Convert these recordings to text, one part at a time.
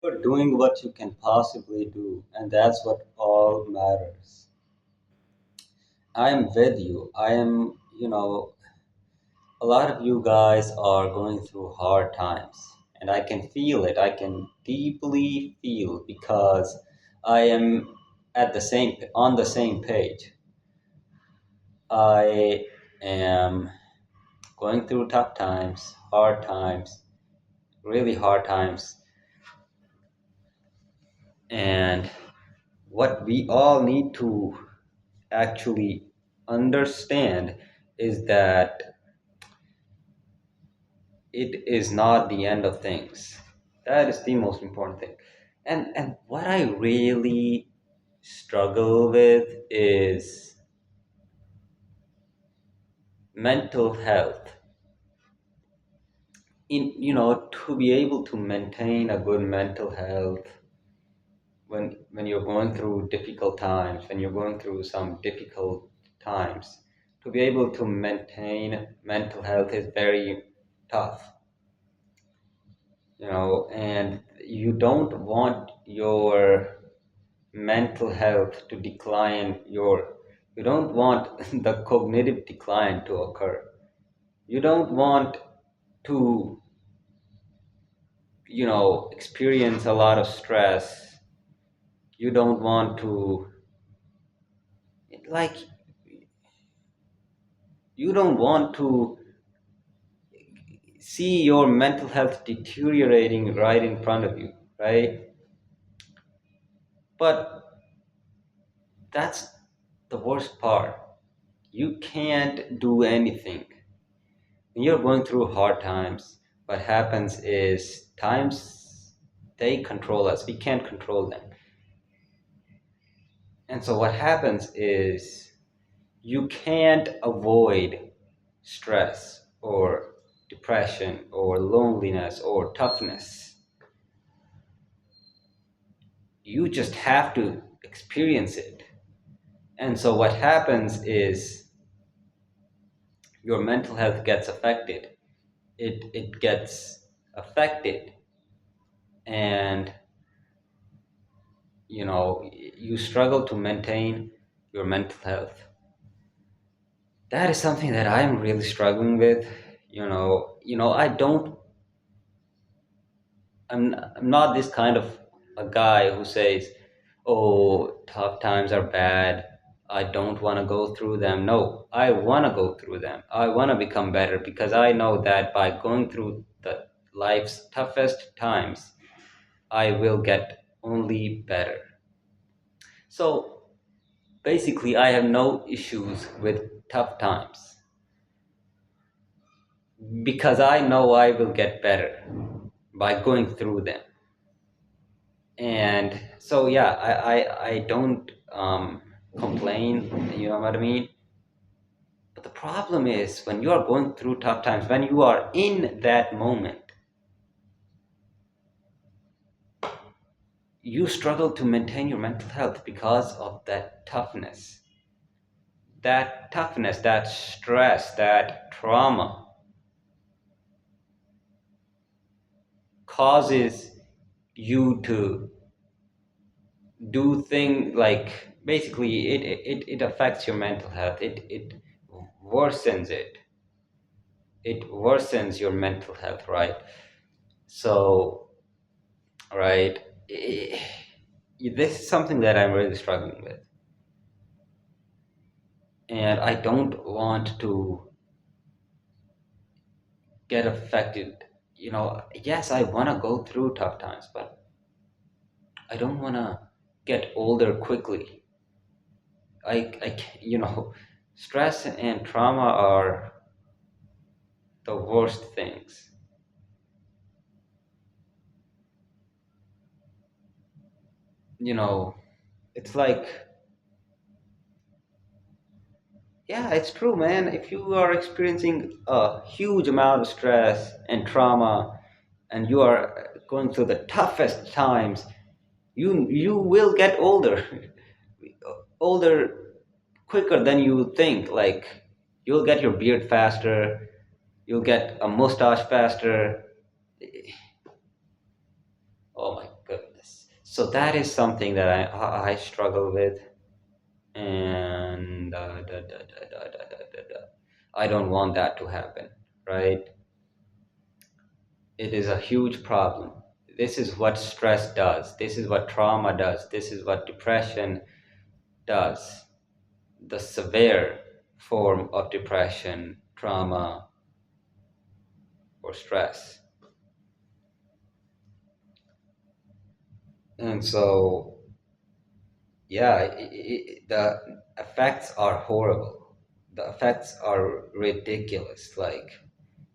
For doing what you can possibly do, and that's what all matters. I am with you. A lot of you guys are going through hard times, and I can feel it. I can deeply feel because I am on the same page. I am going through tough times, hard times, really hard times, and what we all need to actually understand is that it is not the end of things. That is the most important thing. And what I really struggle with is mental health. To be able to maintain a good mental health when you're going through difficult times, when you're going through some difficult times, to be able to maintain mental health is very tough, and you don't want your mental health to decline, you don't want the cognitive decline to occur. You don't want to, experience a lot of stress. You don't want to, like, you don't want to see your mental health deteriorating right in front of you, right? But that's the worst part. You can't do anything. When you're going through hard times, what happens is times, they control us. We can't control them. And so what happens is you can't avoid stress or depression or loneliness or toughness. You just have to experience it. And so what happens is your mental health gets affected. It gets affected, and you struggle to maintain your mental health. That is something that I'm really struggling with. I don't. I'm not this kind of a guy who says, "Oh, tough times are bad. I don't want to go through them." No, I want to go through them. I want to become better because I know that by going through the life's toughest times, I will get only better. So basically, I have no issues with tough times because I know I will get better by going through them. And so, yeah, I don't complain, you know what I mean? But the problem is when you are going through tough times, when you are in that moment, you struggle to maintain your mental health because of that toughness. That toughness, that stress, that trauma causes you to do things like, basically it affects your mental health. It worsens it. It worsens your mental health, right? So, right, this is something that I'm really struggling with, and I don't want to get affected. Yes, I want to go through tough times, but I don't want to get older quickly. I can't, stress and trauma are the worst things. You know, it's like, yeah, it's true, man. If you are experiencing a huge amount of stress and trauma and you are going through the toughest times, you will get older, older quicker than you think. Like, you'll get your beard faster, you'll get a mustache faster. Oh my So that is something that I struggle with, and I don't want that to happen, right? It is a huge problem. This is what stress does. This is what trauma does. This is what depression does. The severe form of depression, trauma, or stress. And so, yeah, the effects are horrible. The effects are ridiculous. Like,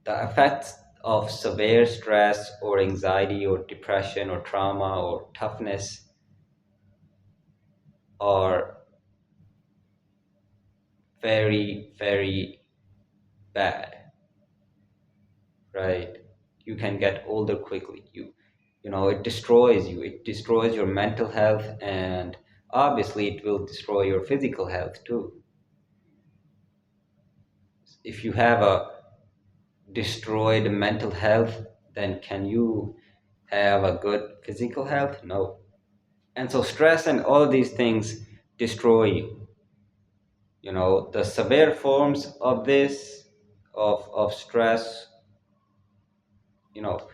the effects of severe stress or anxiety or depression or trauma or toughness are very, very bad, right? You can get older quickly. It destroys you. It destroys your mental health, and obviously it will destroy your physical health too. If you have a destroyed mental health, then can you have a good physical health? No. And so stress and all of these things destroy you. The severe forms of this, of stress, you know,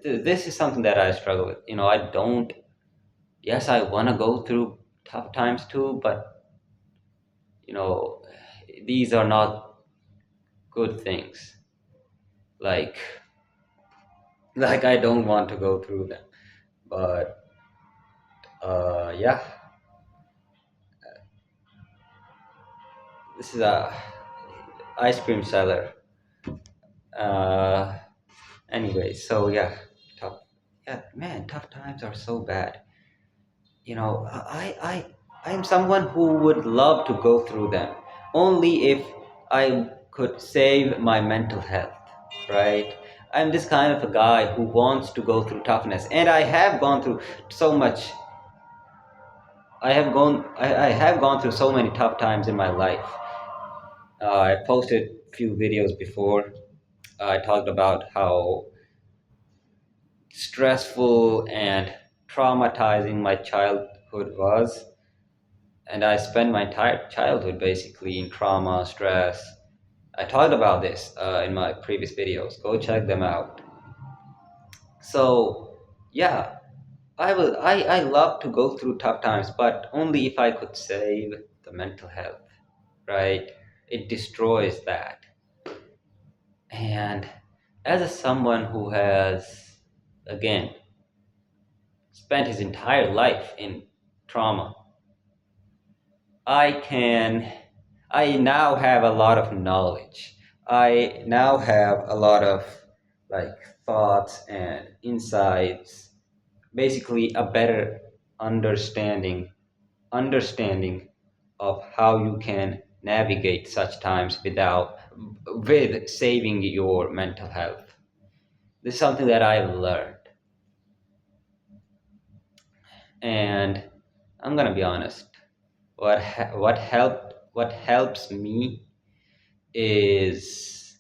this is something that I struggle with. I don't. Yes, I want to go through tough times too, but you know, these are not good things. Like, I don't want to go through them. But yeah, this is a ice cream seller. Uh, anyway, so yeah, tough. Yeah, man, tough times are so bad. I'm someone who would love to go through them, only if I could save my mental health, right? I'm this kind of a guy who wants to go through toughness, and I have gone through so much. I have gone through so many tough times in my life. I posted a few videos before. I talked about how stressful and traumatizing my childhood was. And I spent my entire childhood basically in trauma, stress. I talked about this in my previous videos. Go check them out. So, yeah, I love to go through tough times, but only if I could save the mental health, right? It destroys that. And as someone who has, again, spent his entire life in trauma, I can, I now have a lot of knowledge. I now have a lot of like thoughts and insights, basically a better understanding, understanding of how you can navigate such times with saving your mental health. This is something that I've learned. And I'm gonna be honest. What helps me is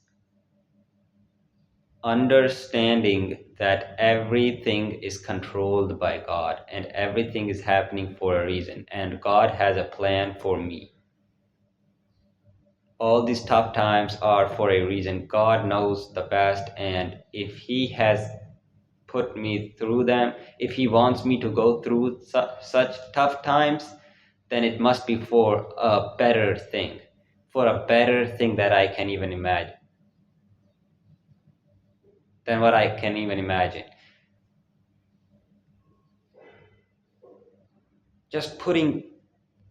understanding that everything is controlled by God and everything is happening for a reason, and God has a plan for me. All these tough times are for a reason. God knows the best, and if He has put me through them, if He wants me to go through such tough times, then it must be for a better thing, for a better thing that I can even imagine, than what I can even imagine. Just putting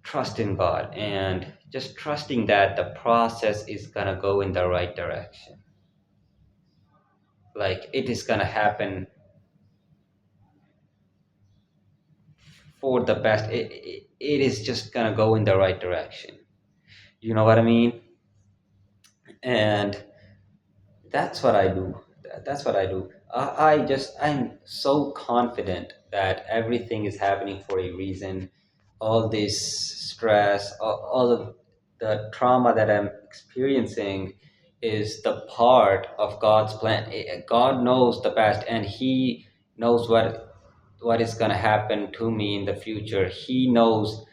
trust in God and just trusting that the process is gonna go in the right direction. Like, it is gonna happen for the best. It is just gonna go in the right direction. You know what I mean? And that's what I do. That's what I do. I'm so confident that everything is happening for a reason. All this stress, all of the trauma that I'm experiencing is the part of God's plan. God knows the best, and He knows what is going to happen to me in the future. He knows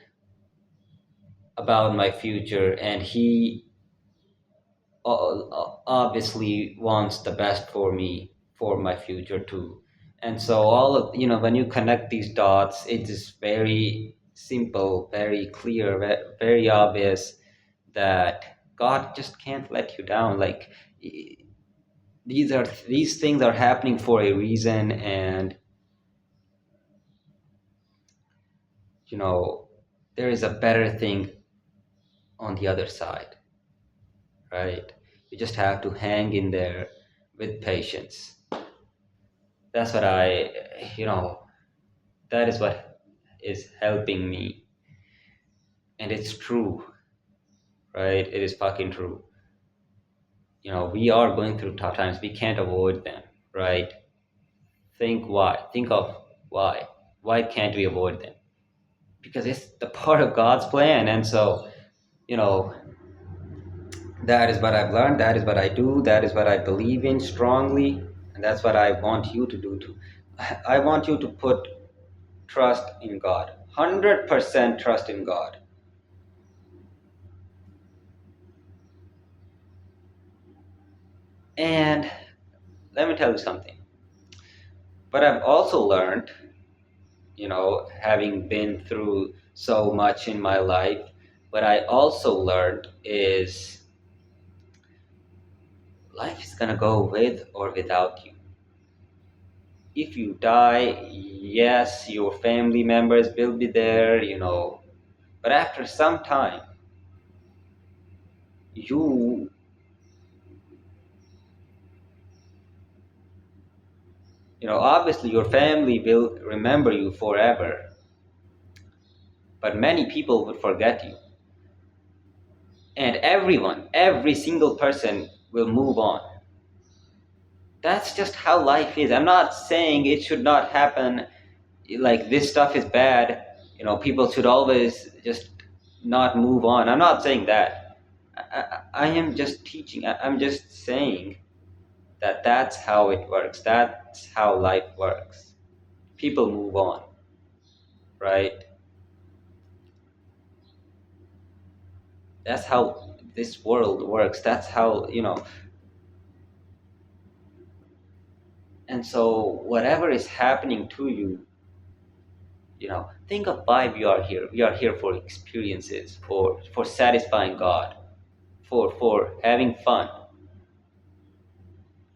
about my future, and he obviously wants the best for me for my future too. And so all of when you connect these dots, it is very simple, very clear, very obvious that God just can't let you down. Like these things are happening for a reason, and you know there is a better thing on the other side, right? You just have to hang in there with patience. That's what you know that is what is helping me. And it's true, right? It is fucking true. We are going through tough times, we can't avoid them, right? Think of why can't we avoid them? Because it's the part of God's plan. And so you know that is what I've learned, that is what I do, that is what I believe in strongly, and that's what I want you to do too. I want you to put trust in God, 100% trust in God. And let me tell you something. But I've also learned, having been through so much in my life, what I also learned is life is gonna go with or without you. If you die, yes, your family members will be there, but after some time, you, obviously your family will remember you forever, but many people would forget you. And every single person will move on. That's just how life is. I'm not saying it should not happen, like this stuff is bad, people should always just not move on. I'm not saying that. I am just teaching. I'm just saying that that's how it works. That's how life works. People move on, right? That's how this world works. That's how, and so whatever is happening to you, think of why we are here. We are here for experiences, for satisfying God, for having fun.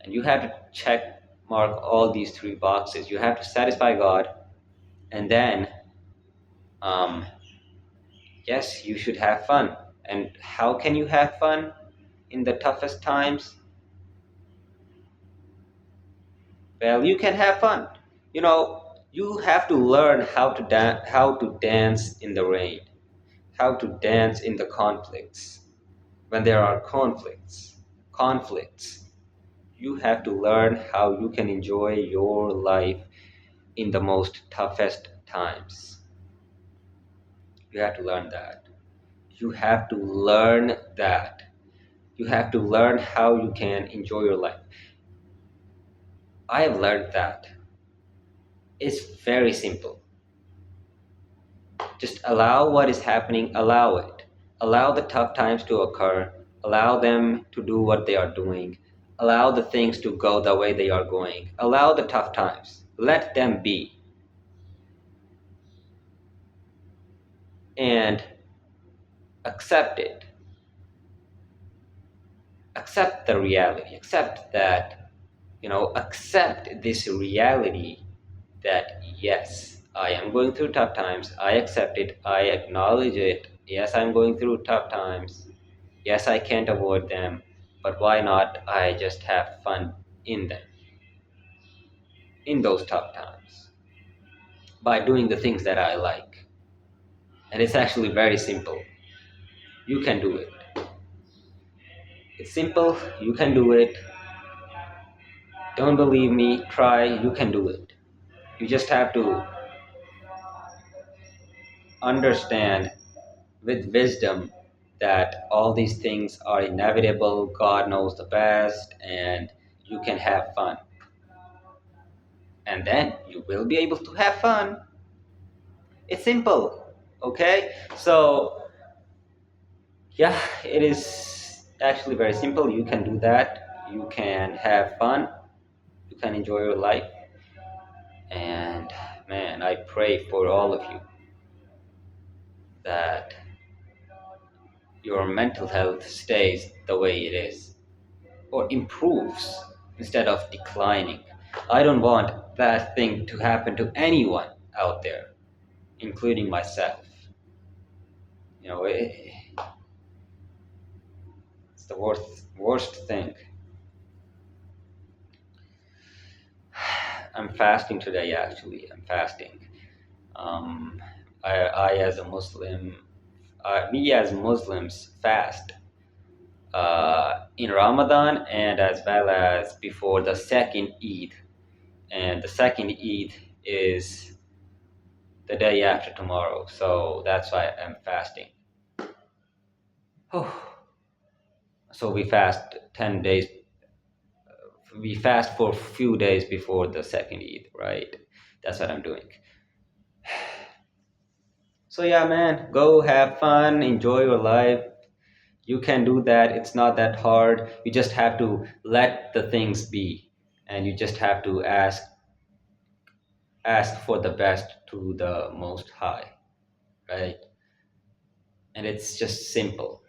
And you have to check mark all these three boxes. You have to satisfy God, and then um, yes, you should have fun. And how can you have fun in the toughest times? Well, you can have fun. You have to learn how to dance in the rain, how to dance in the conflicts. When there are conflicts, you have to learn how you can enjoy your life in the most toughest times. You have to learn that. You have to learn that. You have to learn how you can enjoy your life. I have learned that. It's very simple. Just allow what is happening, allow it. Allow the tough times to occur. Allow them to do what they are doing. Allow the things to go the way they are going. Allow the tough times. Let them be. And accept it. Accept the reality. Accept that, accept this reality that yes, I am going through tough times. I accept it. I acknowledge it. Yes, I'm going through tough times. Yes, I can't avoid them. But why not I just have fun in them, in those tough times, by doing the things that I like? And it's actually very simple. You can do it. It's simple. You can do it. Don't believe me? Try. You can do it. You just have to understand with wisdom that all these things are inevitable. God knows the best, and you can have fun. and then you will be able to have fun. It's simple, okay? So, yeah, it is actually very simple. You can do that. You can have fun. You can enjoy your life. And man, I pray for all of you that your mental health stays the way it is or improves instead of declining. I don't want that thing to happen to anyone out there, including myself. You know, it's the worst thing. I'm fasting today, actually. I'm fasting. Um, I as a Muslim, we as Muslims fast in Ramadan and as well as before the second Eid. And the second Eid is the day after tomorrow, so that's why I'm fasting. So we fast 10 days, we fast for a few days before the second Eid, right? That's what I'm doing. So yeah, man, go have fun, enjoy your life. You can do that. It's not that hard. You just have to let the things be, and you just have to ask for the best to the Most High, right? And it's just simple.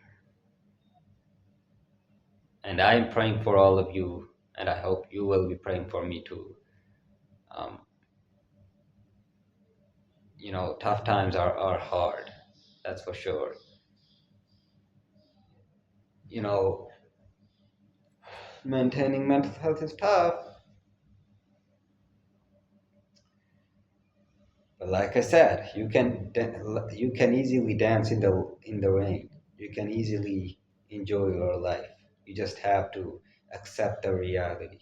And I am praying for all of you, and I hope you will be praying for me too. Um, tough times are hard, that's for sure. You know, maintaining mental health is tough, but like I said, you can easily dance in the rain. You can easily enjoy your life. You just have to accept the reality.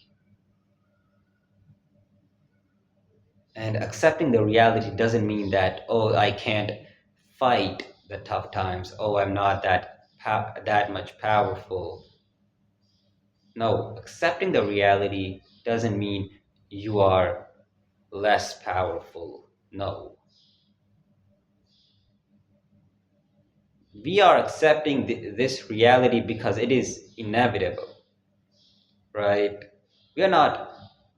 And accepting the reality doesn't mean that, oh, I can't fight the tough times. Oh, I'm not that much powerful. No, accepting the reality doesn't mean you are less powerful. No. We are accepting this reality because it is inevitable, right? We are not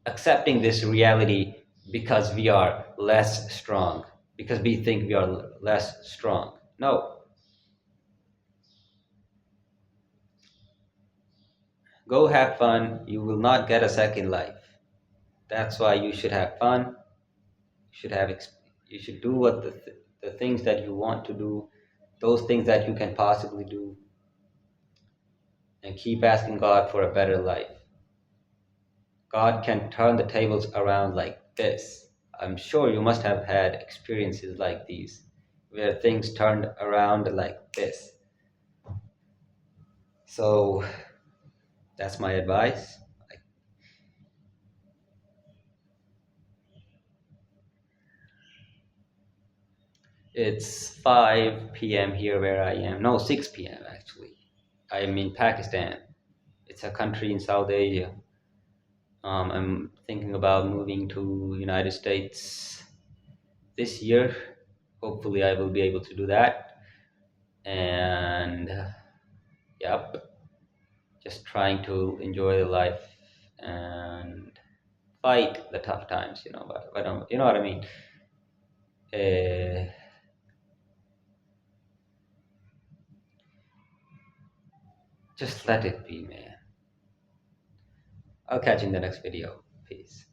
accepting this reality because we are less strong, because we think we are less strong. No. Go have fun. You will not get a second life. That's why you should have fun. You should do the things that you want to do, those things that you can possibly do, and keep asking God for a better life. God can turn the tables around like this. I'm sure you must have had experiences like these, where things turned around like this. So that's my advice. It's 5 p.m. here where I am. No, 6 p.m. actually. I am in Pakistan. It's a country in South Asia. I'm thinking about moving to United States this year. Hopefully, I will be able to do that. And yep, just trying to enjoy the life and fight the tough times. But you know what I mean. Uh, just let it be, man. I'll catch you in the next video. Peace.